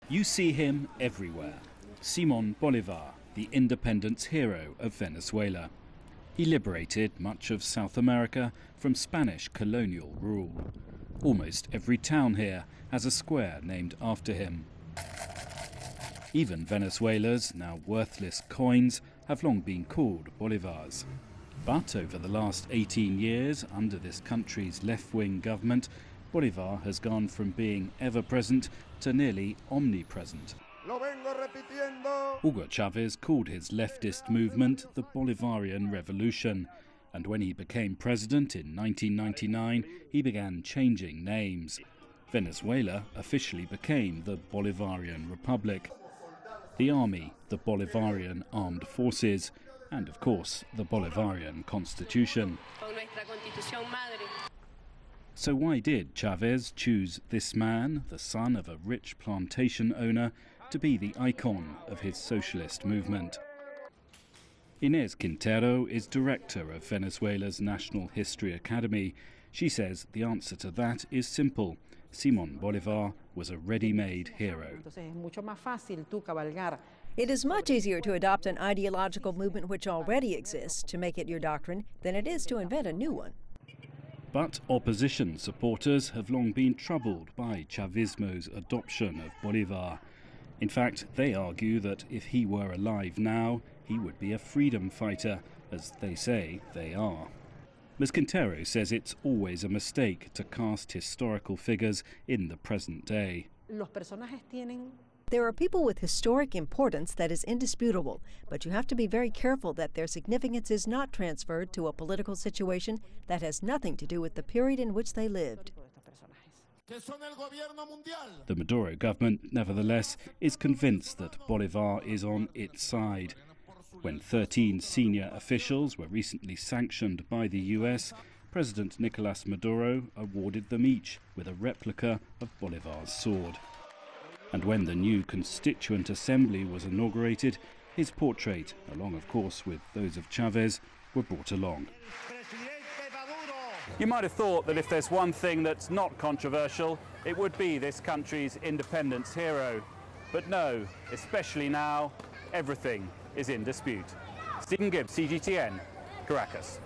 You see him everywhere. Simón Bolivar, the independence hero of Venezuela. He liberated much of South America from Spanish colonial rule. Almost every town here has a square named after him. Even Venezuela's now worthless coins have long been called bolivars. But over the last 18 years, under this country's left-wing government, Bolivar has gone from being ever-present to nearly omnipresent. Hugo Chavez called his leftist movement the Bolivarian Revolution, and when he became president in 1999, he began changing names. Venezuela officially became the Bolivarian Republic. The army, the Bolivarian Armed Forces, and of course the Bolivarian Constitution. So why did Chavez choose this man, the son of a rich plantation owner, to be the icon of his socialist movement? Inés Quintero is director of Venezuela's National History Academy. She says the answer to that is simple. Simón Bolivar was a ready-made hero. It is much easier to adopt an ideological movement which already exists to make it your doctrine than it is to invent a new one. But opposition supporters have long been troubled by Chavismo's adoption of Bolivar. In fact, they argue that if he were alive now, he would be a freedom fighter, as they say they are. Ms. Quintero says it's always a mistake to cast historical figures in the present day. There are people with historic importance that is indisputable, but you have to be very careful that their significance is not transferred to a political situation that has nothing to do with the period in which they lived. The Maduro government, nevertheless, is convinced that Bolivar is on its side. When 13 senior officials were recently sanctioned by the US, President Nicolas Maduro awarded them each with a replica of Bolivar's sword. And when the new Constituent Assembly was inaugurated, his portrait, along of course with those of Chavez, were brought along. You might have thought that if there's one thing that's not controversial, it would be this country's independence hero. But no, especially now, everything is in dispute. Stephen Gibbs, CGTN, Caracas.